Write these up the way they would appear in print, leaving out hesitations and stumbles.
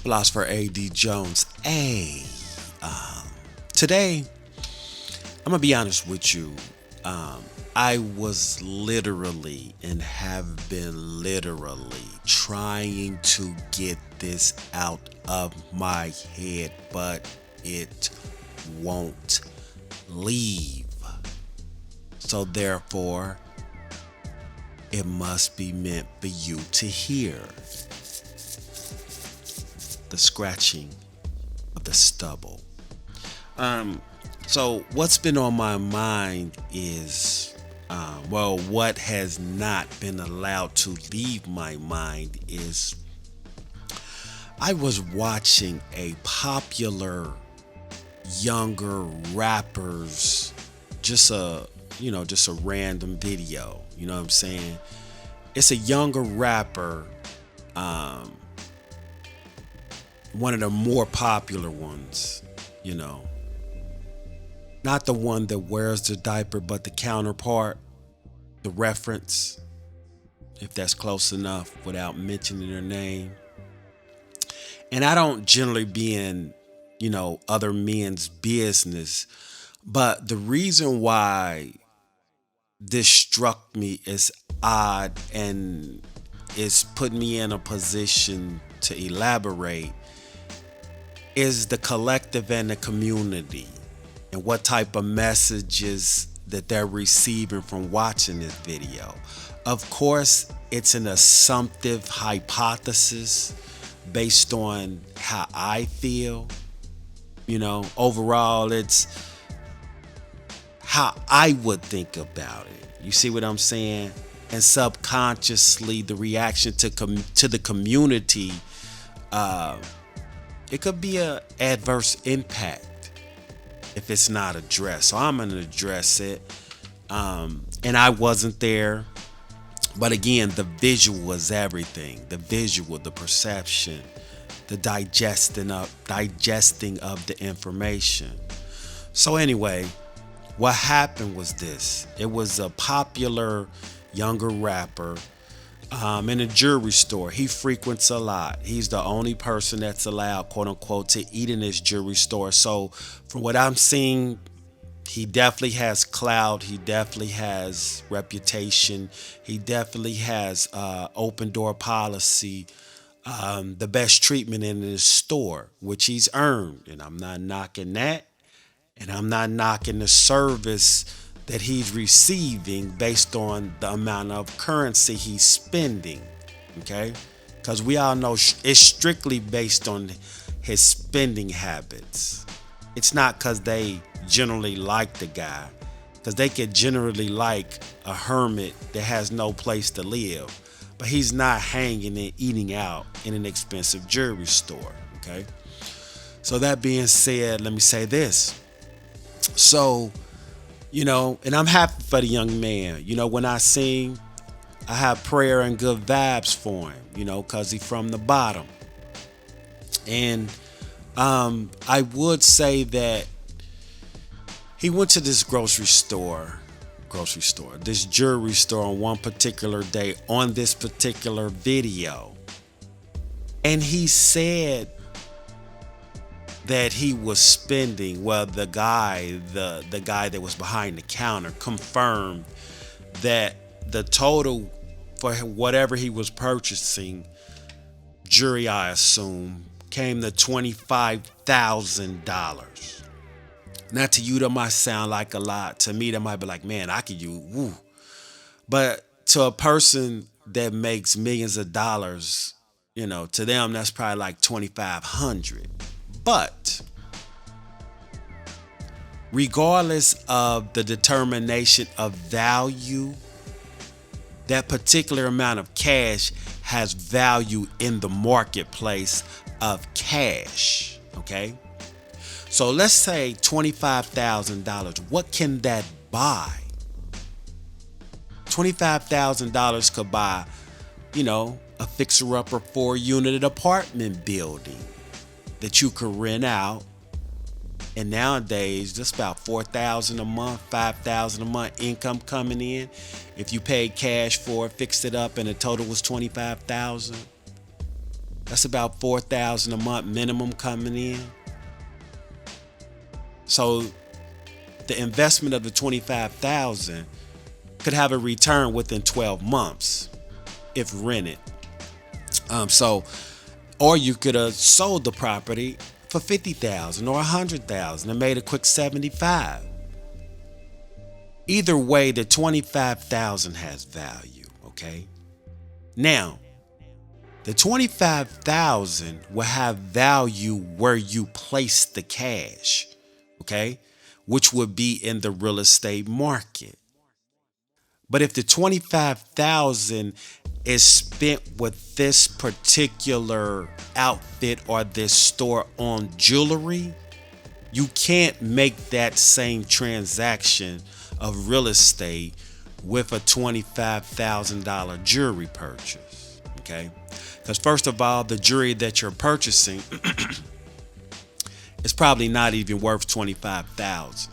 Philosopher A.D. Jones. Today, I'm going to be honest with you. I was literally and have been literally trying to get this out of my head, but it won't leave. So, therefore, it must be meant for you to hear the scratching of the stubble. So what's been on my mind is, what has not been allowed to leave my mind is I was watching a popular younger rappers, just a random video. You know what I'm saying? It's a younger rapper, one of the more popular ones, you know. Not the one that wears the diaper, but the counterpart, the reference, if that's close enough without mentioning their name. And I don't generally be in, other men's business, but the reason why this struck me as odd and is put me in a position to elaborate is the collective and the community and what type of messages that they're receiving from watching this video. Of course, it's an assumptive hypothesis based on how I feel. Overall, it's how I would think about it. You see what I'm saying? And subconsciously, the reaction to the community, it could be a adverse impact if it's not addressed. So I'm gonna address it. And I wasn't there, but again, the visual was everything. The visual, the perception, the digesting of the information. So anyway, what happened was this. It was a popular younger rapper in a jewelry store. He frequents a lot. He's the only person that's allowed, quote unquote, to eat in this jewelry store. So from what I'm seeing, he definitely has clout. He definitely has reputation. He definitely has open door policy, the best treatment in his store, which he's earned. And I'm not knocking that. And I'm not knocking the service that he's receiving based on the amount of currency he's spending. Okay? Because we all know it's strictly based on his spending habits. It's not because they generally like the guy, because they could generally like a hermit that has no place to live, but he's not hanging and eating out in an expensive jewelry store. Okay? So that being said, let me say this. So, and I'm happy for the young man. When I sing, I have prayer and good vibes for him, because he's from the bottom. And I would say that he went to this this jewelry store on one particular day on this particular video. And he said that he was spending, well, the guy that was behind the counter confirmed that the total for whatever he was purchasing, jewelry I assume, came to $25,000. Now to you that might sound like a lot. To me that might be like, man, I could use woo. But to a person that makes millions of dollars, to them that's probably like 2,500. But regardless of the determination of value, that particular amount of cash has value in the marketplace of cash. Okay? So let's say $25,000. What can that buy? $25,000 could buy, a fixer-upper 4-unit apartment building that you could rent out. And nowadays, just about $4,000 a month, $5,000 a month income coming in. If you paid cash for it, fixed it up, and the total was $25,000, That's about 4,000 a month minimum coming in. So the investment of the 25,000 could have a return within 12 months if rented. So, or you could have sold the property for 50,000 or 100,000 and made a quick 75. Either way, the 25,000 has value. Okay. Now, the 25,000 will have value where you place the cash. Okay, which would be in the real estate market. But if the 25,000 is spent with this particular outfit or this store on jewelry, you can't make that same transaction of real estate with a $25,000 jewelry purchase. Okay? Because first of all, the jewelry that you're purchasing is probably not even worth 25,000.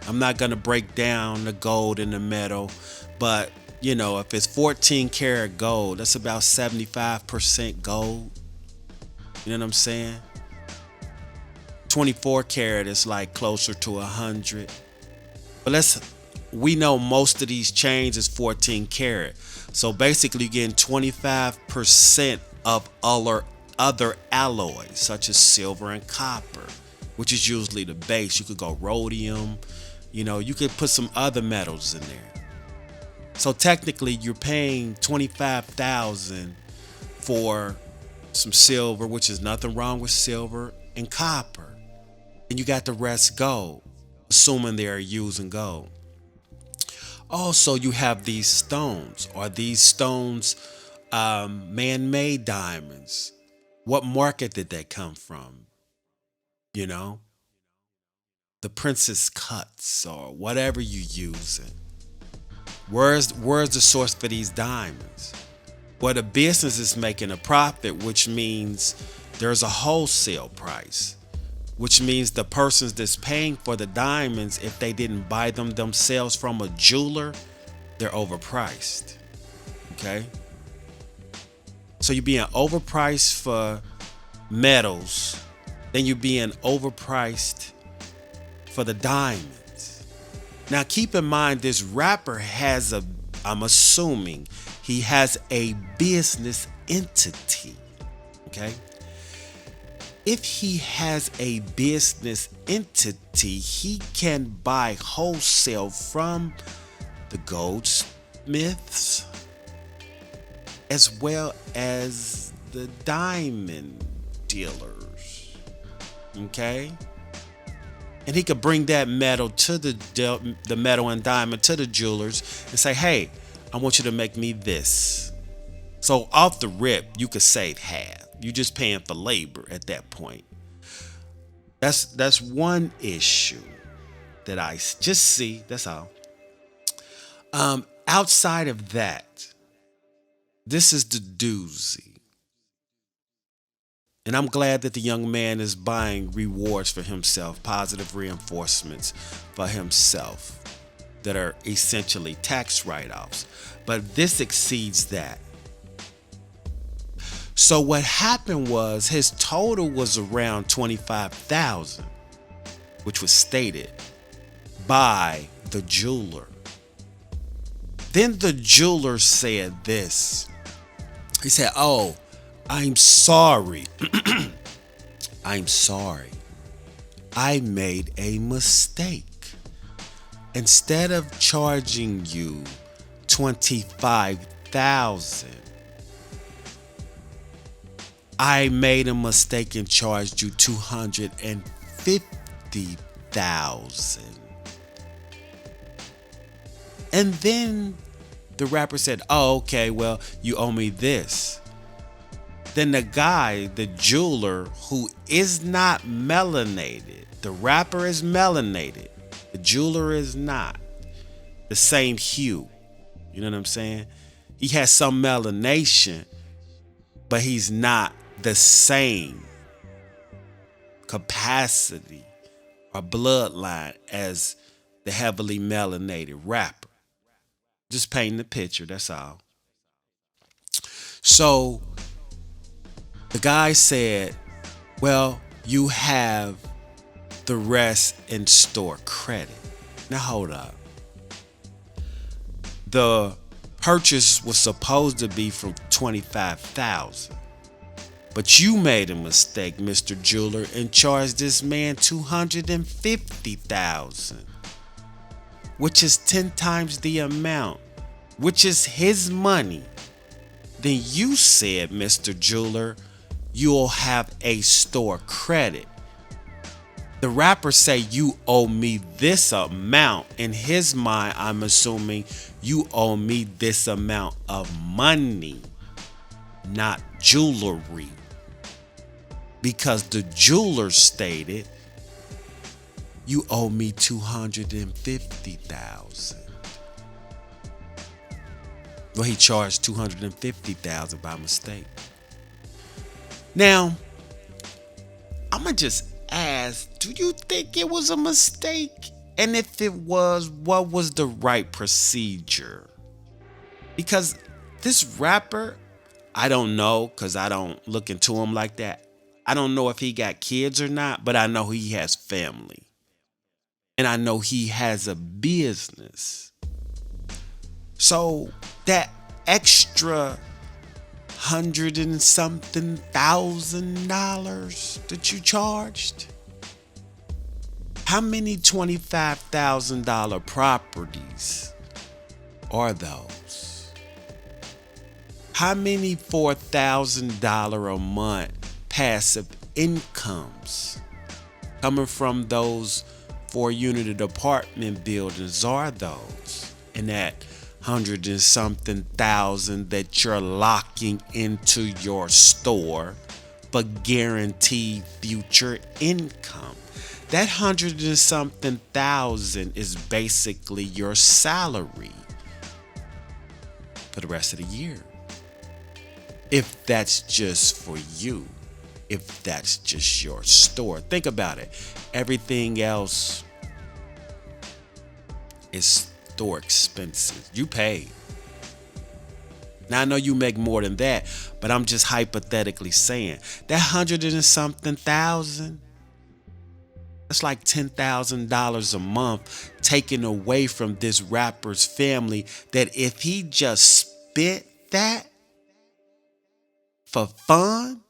I'm not going to break down the gold and the metal, but if it's 14 karat gold, that's about 75% gold. You know what I'm saying? 24 karat is like closer to 100. But we know most of these chains is 14 karat. So basically you're getting 25% of other alloys such as silver and copper, which is usually the base. You could go rhodium, you could put some other metals in there. So technically you're paying 25,000 for some silver, which is nothing wrong with silver and copper. And you got the rest gold, assuming they're using gold. Also, you have these stones. Are these stones man-made diamonds? What market did they come from? The princess cuts or whatever you use it. Where's the source for these diamonds? Well, the business is making a profit, which means there's a wholesale price, which means the persons that's paying for the diamonds, if they didn't buy them themselves from a jeweler, they're overpriced. Okay? So you're being overpriced for metals, then you're being overpriced for the diamonds. Now keep in mind, this rapper I'm assuming he has a business entity. Okay? If he has a business entity, he can buy wholesale from the goldsmiths as well as the diamond dealers. Okay? And he could bring that metal to the metal and diamond to the jewelers and say, hey, I want you to make me this. So off the rip, you could save half. You're just paying for labor at that point. That's one issue that I just see. That's all. Outside of that, this is the doozy. And I'm glad that the young man is buying rewards for himself, positive reinforcements for himself that are essentially tax write-offs. But this exceeds that. So what happened was his total was around 25,000, which was stated by the jeweler. Then the jeweler said this. He said, "Oh, I'm sorry. I'm sorry. I made a mistake. Instead of charging you 25,000, I made a mistake and charged you 250,000. And then the rapper said, "Oh, okay, well, you owe me this." Then the guy, the jeweler, who is not melanated, the rapper is melanated, the jeweler is not the same hue. You know what I'm saying? He has some melanation, but he's not the same capacity or bloodline as the heavily melanated rapper. Just painting the picture, that's all. So The guy said, well, you have the rest in store credit. Now hold up. The purchase was supposed to be from 25,000. But you made a mistake, Mr. Jeweler, and charged this man 250,000, which is 10 times the amount, which is his money. Then you said, Mr. Jeweler, you'll have a store credit. The rapper say you owe me this amount. In his mind, I'm assuming you owe me this amount of money, not jewelry. Because the jeweler stated you owe me 250,000. Well, he charged 250,000 by mistake. Now, I'ma just ask, do you think it was a mistake? And if it was, what was the right procedure? Because this rapper, I don't know, because I don't look into him like that. I don't know if he got kids or not, but I know he has family. And I know he has a business. So that extra $100 and something thousand that you charged, how many $25,000 properties are those? How many $4,000 a month passive incomes coming from those 4-unit apartment buildings are those? And that $100 and something thousand that you're locking into your store for guaranteed future income. That $100 and something thousand is basically your salary for the rest of the year. If that's just for you, if that's just your store. Think about it. Everything else is store expenses. You pay. Now I know you make more than that, but I'm just hypothetically saying that $100 and something thousand, that's like $10,000 a month taken away from this rapper's family, that if he just spent that for fun,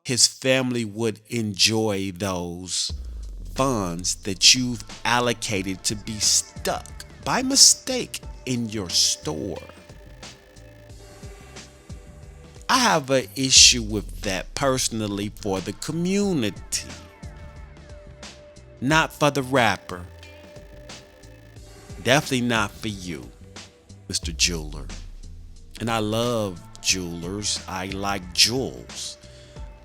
his family would enjoy those funds that you've allocated to be stuck by mistake in your store. I have an issue with that personally for the community, not for the rapper. Definitely not for you, Mr. Jeweler. And I love jewelers. I like jewels,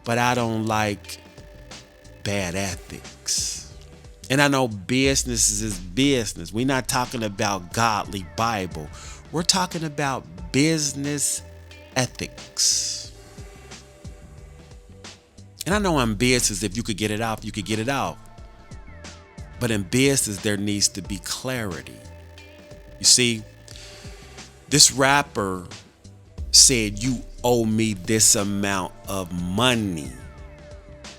but I don't like bad ethics. And I know business is business. We're not talking about godly Bible. We're talking about business ethics. And I know in business, if you could get it off, you could get it off. But in business, there needs to be clarity. You see, this rapper said you owe me this amount of money.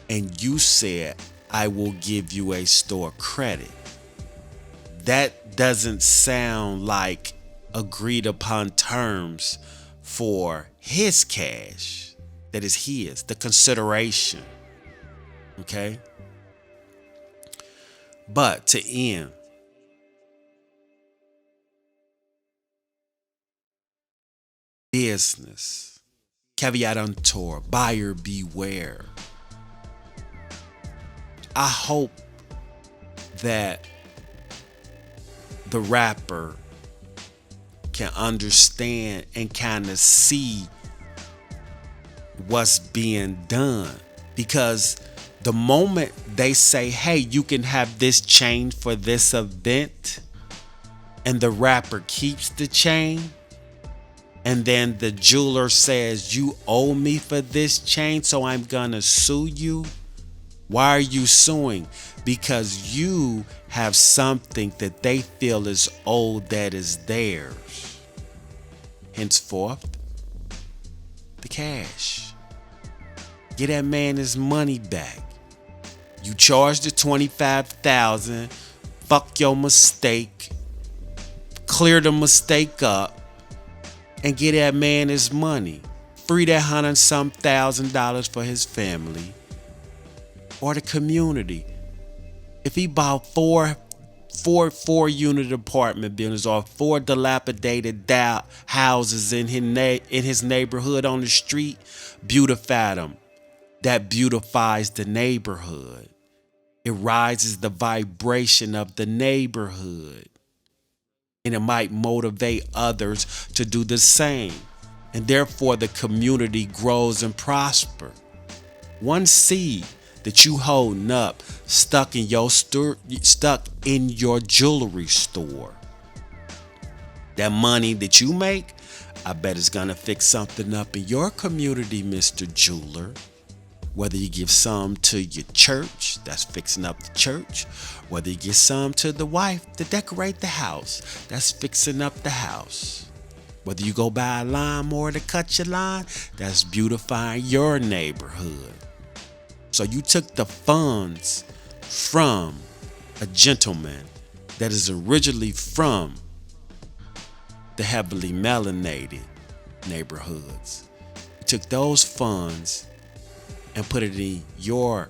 And you said, I will give you a store credit. That doesn't sound like agreed upon terms for his cash. That is his, the consideration. Okay? But to end, business, caveat emptor, buyer beware. I hope that the rapper can understand and kind of see what's being done. Because the moment they say, hey, you can have this chain for this event, and the rapper keeps the chain, and then the jeweler says, you owe me for this chain, so I'm gonna sue you. Why are you suing? Because you have something that they feel is owed that is theirs. Henceforth, the cash. Get that man his money back. You charged the 25,000. Fuck your mistake. Clear the mistake up and get that man his money. Free that $100-some thousand for his family or the community. If he bought four unit apartment buildings or four dilapidated houses in his neighborhood on the street, beautify them. That beautifies the neighborhood. It rises the vibration of the neighborhood. And it might motivate others to do the same. And therefore the community grows and prospers. One seed that you holding up stuck in your jewelry store. That money that you make, I bet it's gonna fix something up in your community, Mr. Jeweler. Whether you give some to your church, that's fixing up the church. Whether you give some to the wife to decorate the house, that's fixing up the house. Whether you go buy a lawnmower to cut your lawn, that's beautifying your neighborhood. So you took the funds from a gentleman that is originally from the heavily melanated neighborhoods. You took those funds and put it in your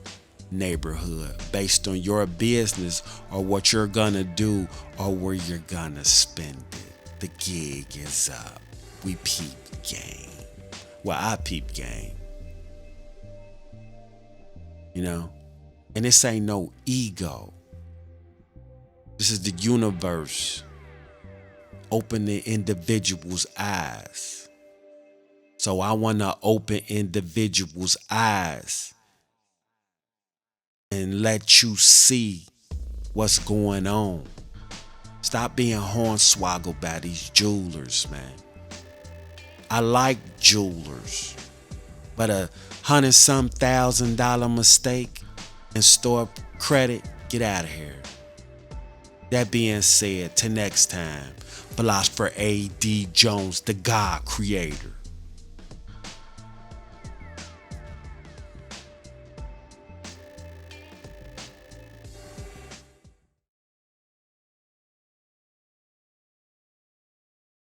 neighborhood based on your business or what you're gonna do or where you're gonna spend it. The gig is up. We peep game. Well, I peep game. You know? And this ain't no ego. This is the universe opening individuals' eyes. So I want to open individuals' eyes and let you see what's going on. Stop being hornswoggled by these jewelers, man. I like jewelers, but $100-some thousand mistake and store credit, get out of here. That being said, till next time, Philosopher A.D. Jones, the God Creator.